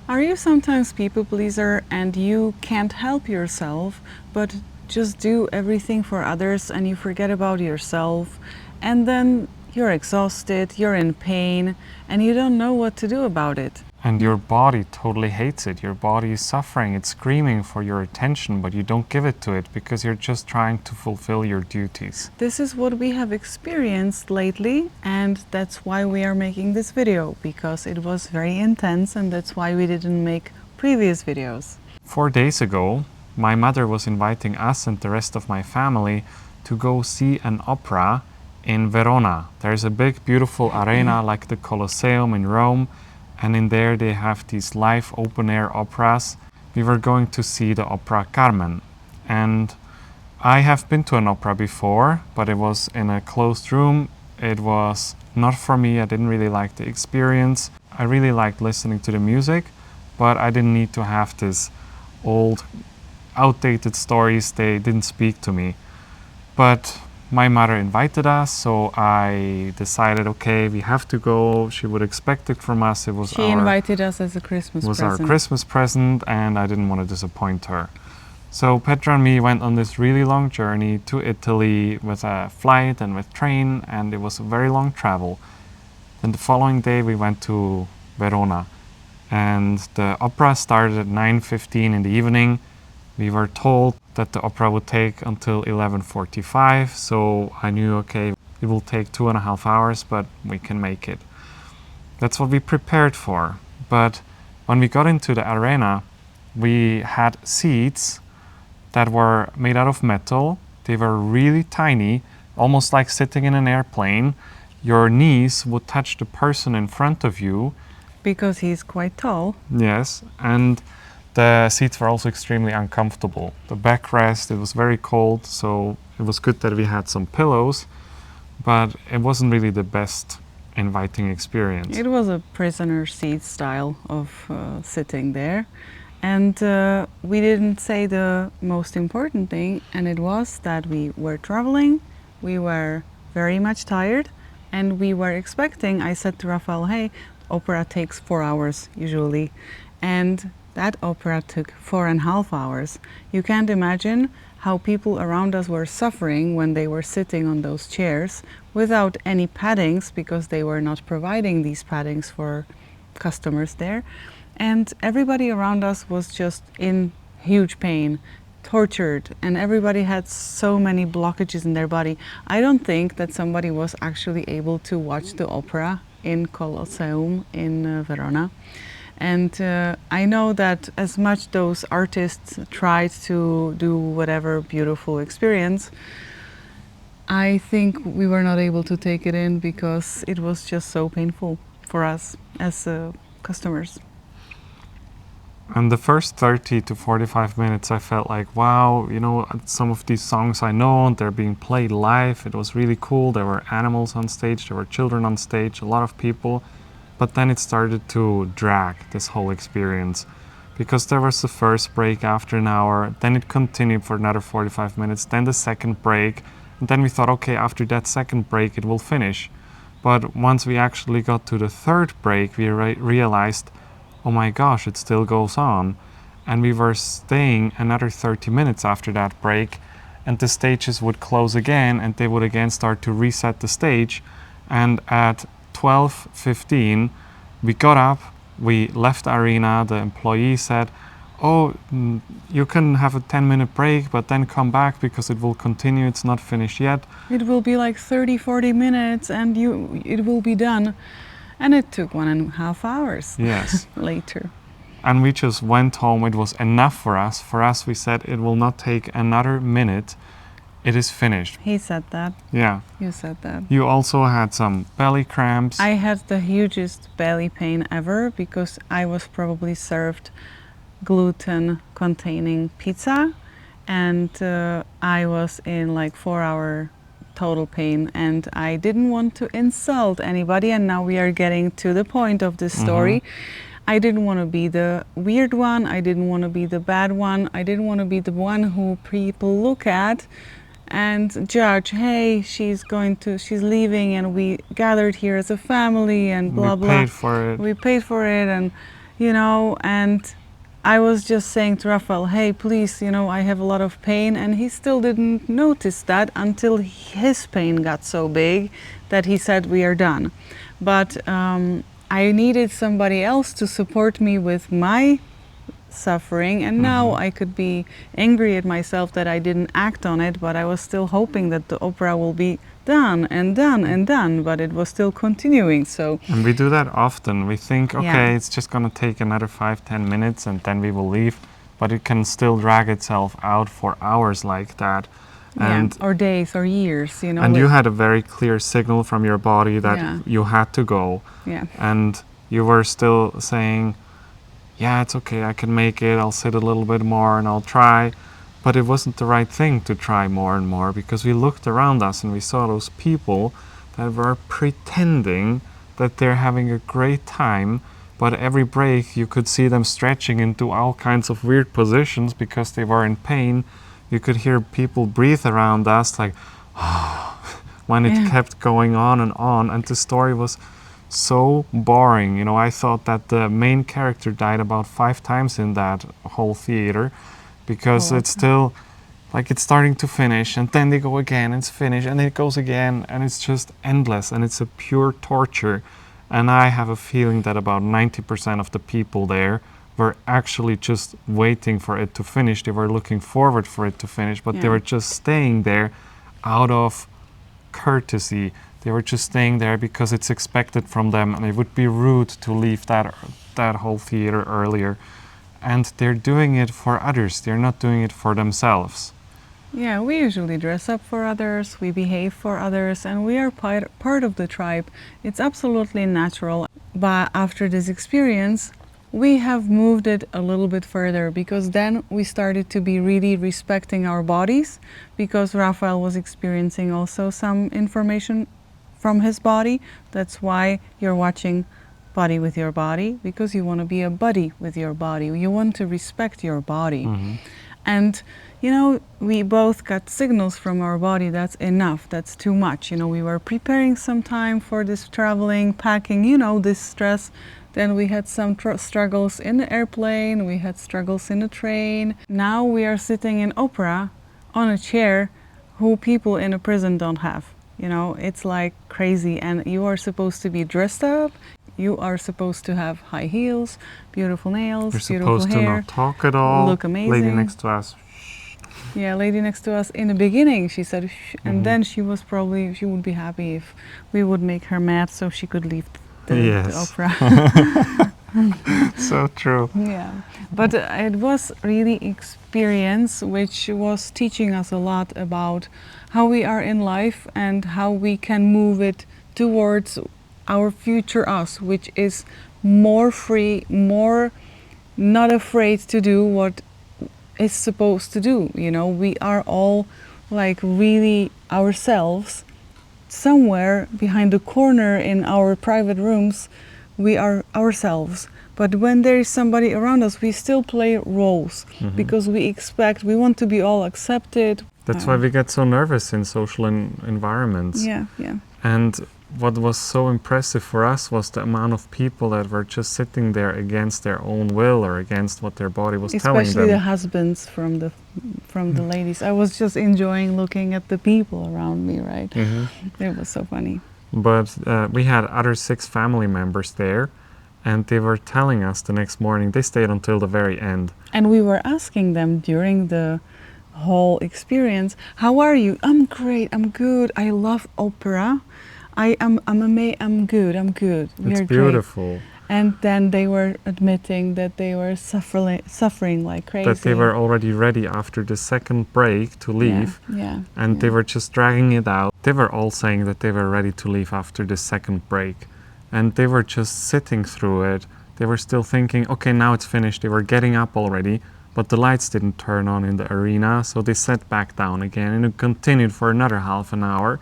Are you sometimes people pleaser and you can't help yourself, but just do everything for others and you forget about yourself, and then you're exhausted, you're in pain, and you don't know what to do about it? And your body totally hates it. Your body is suffering, it's screaming for your attention, but you don't give it to it because you're just trying to fulfill your duties. This is what we have experienced lately, and that's why we are making this video, because it was very intense, and that's why we didn't make previous videos. 4 days ago, my mother was inviting us and the rest of my family to go see an opera in Verona. There's a big, beautiful arena like the Colosseum in Rome, and in there they have these live open-air operas. We were going to see the opera Carmen, and I have been to an opera before, but it was in a closed room. It was not for me. I didn't really like the experience. I really liked listening to the music, but I didn't need to have this old, outdated stories. They didn't speak to me. But my mother invited us, so I decided, okay, we have to go. She would expect it from us. She invited us as a Christmas present. It was our Christmas present, and I didn't want to disappoint her. So Petra and me went on this really long journey to Italy with a flight and with train, and it was a very long travel. Then the following day we went to Verona, and the opera started at 9:15 in the evening. We were told that the opera would take until 11:45, so I knew, okay, it will take 2.5 hours, but we can make it. That's what we prepared for. But when we got into the arena, we had seats that were made out of metal. They were really tiny, almost like sitting in an airplane. Your knees would touch the person in front of you. Because he's quite tall. Yes, and the seats were also extremely uncomfortable. The backrest, it was very cold, so it was good that we had some pillows, but it wasn't really the best inviting experience. It was a prisoner seat style of sitting there. And we didn't say the most important thing, and it was that we were traveling, we were very much tired, and we were expecting, I said to Rafael, hey, opera takes 4 hours usually, and that opera took 4.5 hours. You can't imagine how people around us were suffering when they were sitting on those chairs without any paddings, because they were not providing these paddings for customers there. And everybody around us was just in huge pain, tortured, and everybody had so many blockages in their body. I don't think that somebody was actually able to watch the opera in Colosseum in Verona. And I know that as much those artists tried to do whatever beautiful experience, I think we were not able to take it in because it was just so painful for us as customers. And the first 30 to 45 minutes, I felt like, wow, you know, some of these songs I know, they're being played live. It was really cool. There were animals on stage, there were children on stage, a lot of people. But then it started to drag, this whole experience, because there was the first break after an hour, then it continued for another 45 minutes, then the second break, and then we thought, okay, after that second break it will finish. But once we actually got to the third break, we realized, oh my gosh, it still goes on. And we were staying another 30 minutes after that break, and the stages would close again, and they would again start to reset the stage. And at 12:15, we got up, we left the arena. The employee said, oh, you can have a 10-minute break, but then come back because it will continue, it's not finished yet. It will be like 30-40 minutes and it will be done. And it took 1.5 hours. Yes. Later. And we just went home. It was enough for us. For us, we said it will not take another minute. It is finished. He said that. Yeah. You said that. You also had some belly cramps. I had the hugest belly pain ever because I was probably served gluten-containing pizza, and I was in like 4-hour total pain, and I didn't want to insult anybody, and now we are getting to the point of this story. I didn't want to be the weird one, I didn't want to be the bad one, I didn't want to be the one who people look at and judge, hey, she's leaving and we gathered here as a family and blah blah. We paid for it. We paid for it, and you know, and I was just saying to Raphael, hey, please, you know, I have a lot of pain. And he still didn't notice that until his pain got so big that he said, we are done. But I needed somebody else to support me with my suffering, and now I could be angry at myself that I didn't act on it, but I was still hoping that the opera will be done and done and done, but it was still continuing. So And we do that often. We think, Yeah. okay, it's just going to take another 5-10 minutes and then we will leave. But it can still drag itself out for hours like that. And yeah, or days or years, you know. and you had a very clear signal from your body that Yeah. you had to go. Yeah. And you were still saying, yeah, it's okay, I can make it, I'll sit a little bit more and I'll try. But it wasn't the right thing to try more and more, because we looked around us and we saw those people that were pretending that they're having a great time, but every break you could see them stretching into all kinds of weird positions because they were in pain. You could hear people breathe around us like, when it Yeah. kept going on, and the story was so boring. You know, I thought that the main character died about 5 times in that whole theater, because Oh, it's still like it's starting to finish and then they go again and it's finished and it goes again, and it's just endless and it's a pure torture. And I have a feeling that about 90% of the people there were actually just waiting for it to finish. They were looking forward for it to finish, but they Yeah. were just staying there out of courtesy. They were just staying there because it's expected from them, and it would be rude to leave that whole theater earlier. And they're doing it for others. They're not doing it for themselves. Yeah, we usually dress up for others, we behave for others, and we are part of the tribe. It's absolutely natural. But after this experience, we have moved it a little bit further, because then we started to be really respecting our bodies, because Raphael was experiencing also some information from his body. That's why you're watching Body with Your Body, because you want to be a buddy with your body. You want to respect your body. And you know, we both got signals from our body, that's enough, that's too much. You know, we were preparing some time for this traveling, packing, you know, this stress. Then we had some struggles in the airplane, we had struggles in the train. Now we are sitting in opera on a chair who people in a prison don't have. You know, it's like crazy, and you are supposed to be dressed up. You are supposed to have high heels, beautiful nails, You're beautiful supposed to hair, not talk at all. look amazing. Lady next to us. Yeah, lady next to us in the beginning, she said, shh, and then she would be happy if we would make her mad so she could leave the Yes. opera. So true. Yeah, but it was really experience which was teaching us a lot about how we are in life and how we can move it towards our future us, which is more free, more not afraid to do what is supposed to do. You know, we are all like really ourselves. Somewhere behind the corner in our private rooms, we are ourselves. But when there is somebody around us, we still play roles because we want to be all accepted. That's why we get so nervous in social environments. Yeah. And what was so impressive for us was the amount of people that were just sitting there against their own will or against what their body was telling Especially the them. husbands from the ladies. I was just enjoying looking at the people around me, right? It was so funny. But we had other 6 family members there, and they were telling us the next morning, they stayed until the very end. And we were asking them during the whole experience, how are you? I'm great, I'm good, I love opera. I'm good. We It's are beautiful. great. And then they were admitting that they were suffering like crazy. That they were already ready after the second break to leave. Yeah. And they were just dragging it out. They were all saying that they were ready to leave after the second break. And they were just sitting through it. They were still thinking, okay, now it's finished. They were getting up already, but the lights didn't turn on in the arena, so they sat back down again, and it continued for another half an hour.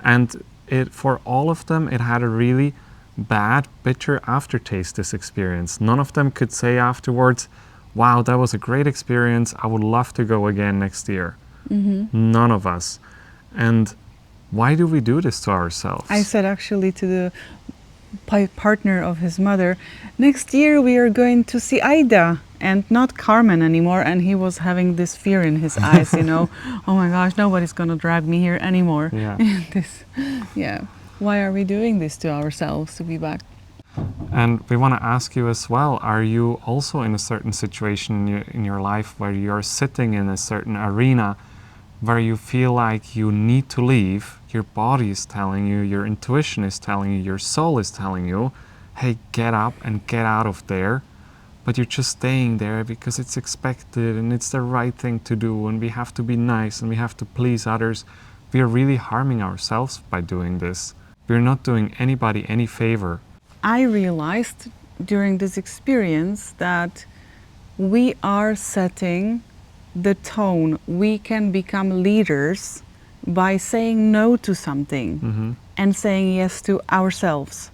And for all of them, it had a really bad, bitter aftertaste, this experience. None of them could say afterwards, wow, that was a great experience, I would love to go again next year. None of us. And why do we do this to ourselves? I said actually to partner of his mother, next year we are going to see Aida and not Carmen anymore. And he was having this fear in his eyes, you know, oh my gosh, nobody's going to drag me here anymore. Yeah. This, yeah. Why are we doing this to ourselves to be back? And we want to ask you as well, are you also in a certain situation in your life where you're sitting in a certain arena where you feel like you need to leave? Your body is telling you, your intuition is telling you, your soul is telling you, hey, get up and get out of there. But you're just staying there because it's expected and it's the right thing to do, and we have to be nice and we have to please others. We are really harming ourselves by doing this. We're not doing anybody any favor. I realized during this experience that we are setting the tone. We can become leaders by saying no to something and saying yes to ourselves.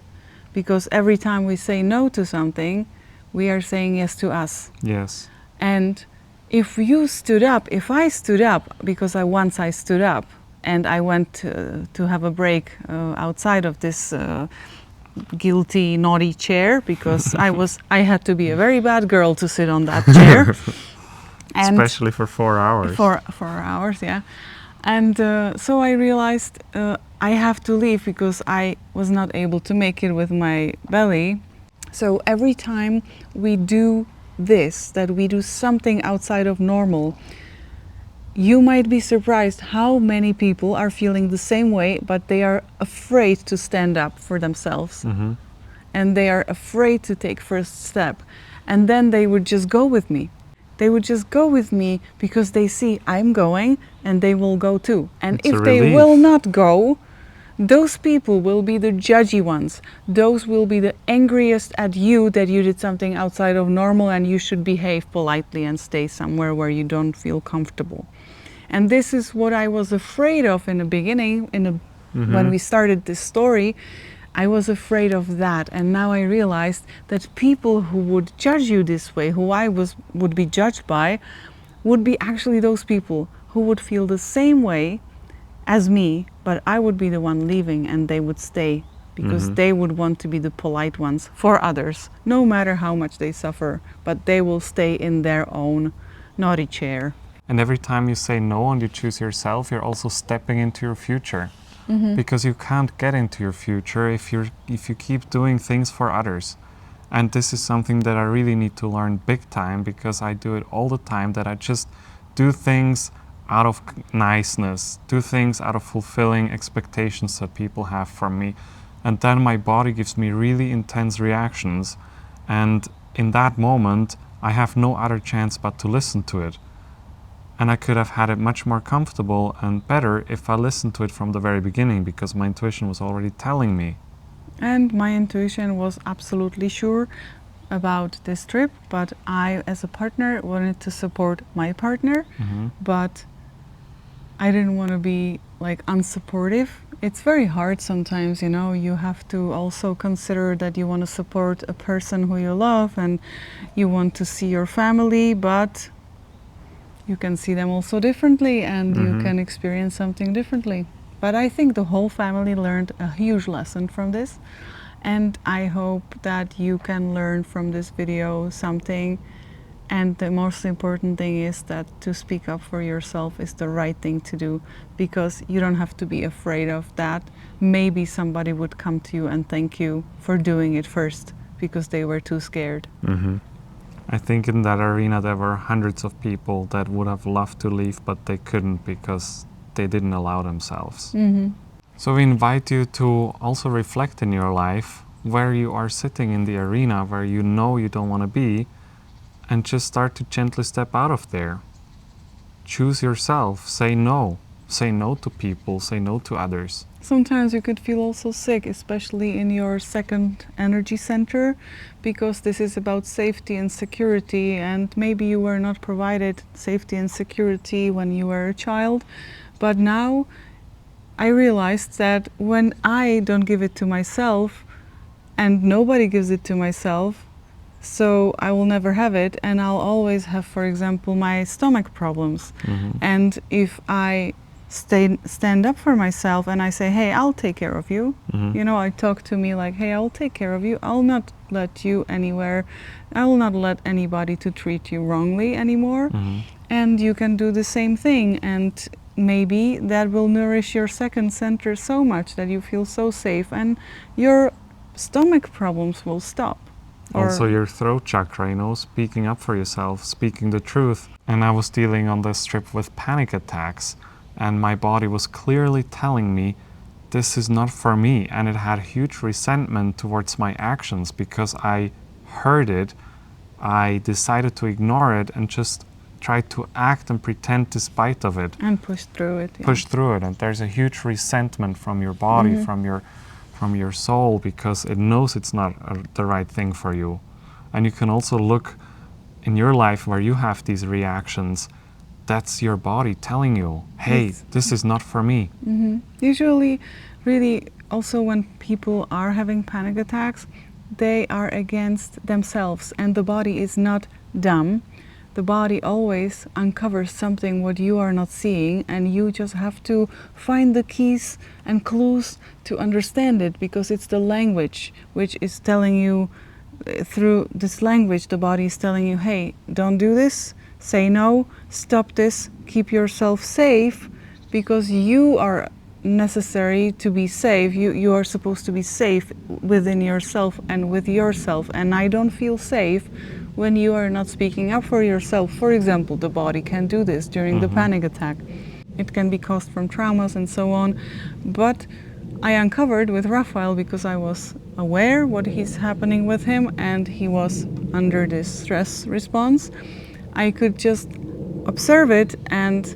Because every time we say no to something, we are saying yes to us. Yes. And if you stood up, if I stood up, because once I stood up and I went to have a break outside of this guilty, naughty chair, because I had to be a very bad girl to sit on that chair. And especially for 4 hours. For 4 hours, yeah. And so I realized I have to leave because I was not able to make it with my belly. So every time we do this, that we do something outside of normal, you might be surprised how many people are feeling the same way, but they are afraid to stand up for themselves. And they are afraid to take first step. And then they would just go with me. They would just go with me because they see I'm going and they will go too. And It's a if they relief. will not go, those people will be the judgy ones. Those will be the angriest at you that you did something outside of normal and you should behave politely and stay somewhere where you don't feel comfortable. And this is what I was afraid of in the beginning, when we started this story. I was afraid of that, and now I realized that people who would judge you this way, who I would be judged by, would be actually those people who would feel the same way as me, but I would be the one leaving and they would stay because they would want to be the polite ones for others, no matter how much they suffer, but they will stay in their own naughty chair. And every time you say no and you choose yourself, you're also stepping into your future. Because you can't get into your future if you keep doing things for others. And this is something that I really need to learn big time, because I do it all the time, that I just do things out of niceness, do things out of fulfilling expectations that people have from me. And then my body gives me really intense reactions. And in that moment, I have no other chance but to listen to it. And I could have had it much more comfortable and better if I listened to it from the very beginning, because my intuition was already telling me. And my intuition was absolutely sure about this trip, but I, as a partner, wanted to support my partner, but I didn't want to be like unsupportive. It's very hard sometimes, you know, you have to also consider that you want to support a person who you love and you want to see your family, but you can see them also differently and you can experience something differently. But I think the whole family learned a huge lesson from this, and I hope that you can learn from this video something. And the most important thing is that to speak up for yourself is the right thing to do, because you don't have to be afraid of that. Maybe somebody would come to you and thank you for doing it first because they were too scared. I think in that arena there were hundreds of people that would have loved to leave, but they couldn't because they didn't allow themselves. So we invite you to also reflect in your life where you are sitting in the arena where you know you don't want to be, and just start to gently step out of there. Choose yourself, say no. Say no to people, say no to others. Sometimes you could feel also sick, especially in your second energy center, because this is about safety and security, and maybe you were not provided safety and security when you were a child. But now I realized that when I don't give it to myself, and nobody gives it to myself, so I will never have it, and I'll always have, for example, my stomach problems. And if I stand up for myself and I say, hey, I'll take care of you. You know, I talk to me like, hey, I'll take care of you. I'll not let you anywhere. I will not let anybody to treat you wrongly anymore. And you can do the same thing. And maybe that will nourish your second center so much that you feel so safe and your stomach problems will stop. Also your throat chakra, you know, speaking up for yourself, speaking the truth. And I was dealing on this trip with panic attacks, and my body was clearly telling me this is not for me, and it had huge resentment towards my actions because I heard it, I decided to ignore it and just tried to act and pretend despite of it. And push through it. Push through it, and there's a huge resentment from your body, from your soul, because it knows it's not the right thing for you. And you can also look in your life where you have these reactions. That's your body telling you, hey, this is not for me. Usually, really, also when people are having panic attacks, they are against themselves, and the body is not dumb. The body always uncovers something what you are not seeing, and you just have to find the keys and clues to understand it, because it's the language which is telling you, through this language, the body is telling you, hey, don't do this, say no, stop this, keep yourself safe, because you are necessary to be safe. You are supposed to be safe within yourself and with yourself, and I don't feel safe when you are not speaking up for yourself. For example, the body can do this during the panic attack. It can be caused from traumas and so on, but I uncovered with Raphael, because I was aware what is happening with him and he was under this stress response. I could just observe it and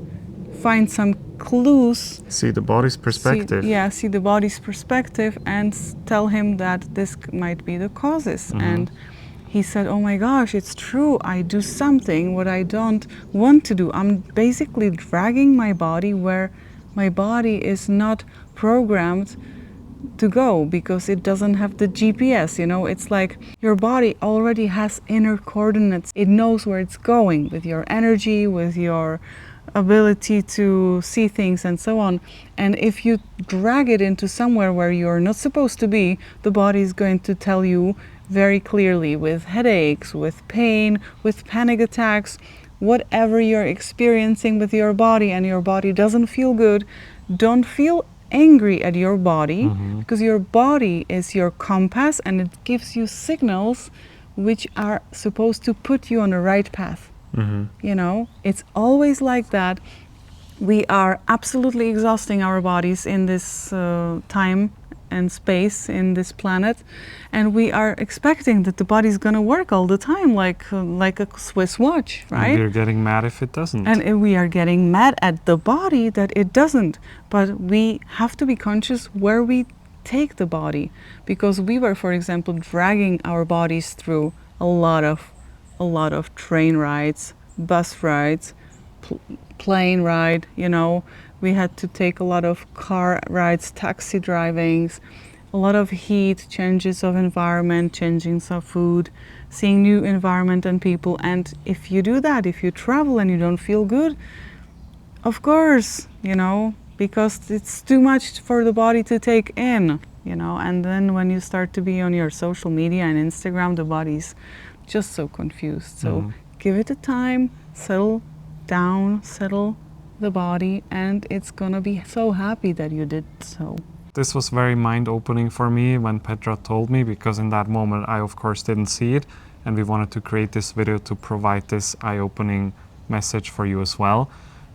find some clues. See the body's perspective. See the body's perspective and tell him that this might be the causes. And he said, oh my gosh, it's true. I do something what I don't want to do. I'm basically dragging my body where my body is not programmed to go, because it doesn't have the GPS, you know. It's like your body already has inner coordinates. It knows where it's going with your energy, with your ability to see things and so on. And if you drag it into somewhere where you're not supposed to be, the body is going to tell you very clearly, with headaches, with pain, with panic attacks, whatever you're experiencing with your body and your body doesn't feel good, don't feel angry at your body, because your body is your compass and it gives you signals which are supposed to put you on the right path. You know, it's always like that. We are absolutely exhausting our bodies in this time and space in this planet, and we are expecting that the body's gonna work all the time like a Swiss watch, right? And we're getting mad if it doesn't. And we are getting mad at the body that it doesn't. But we have to be conscious where we take the body, because we were, for example, dragging our bodies through a lot of train rides, bus rides, plane ride, you know. We had to take a lot of car rides, taxi drivings, a lot of heat, changes of environment, changings of food, seeing new environment and people. And if you do that, if you travel and you don't feel good, of course, you know, because it's too much for the body to take in, you know. And then when you start to be on your social media and Instagram, the body's just so confused. So give it a time, settle down, settle the body, and it's gonna be so happy that you did so. This was very mind-opening for me when Petra told me, because in that moment I of course didn't see it, and we wanted to create this video to provide this eye-opening message for you as well.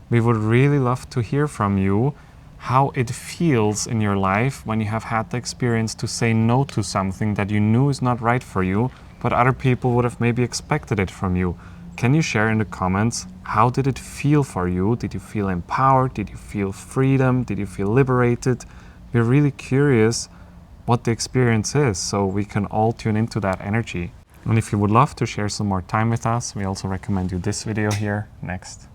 We would really love to hear from you how it feels in your life when you have had the experience to say no to something that you knew is not right for you, but other people would have maybe expected it from you. Can you share in the comments, how did it feel for you? Did you feel empowered? Did you feel freedom? Did you feel liberated? We're really curious what the experience is, so we can all tune into that energy. And if you would love to share some more time with us, we also recommend you this video here next.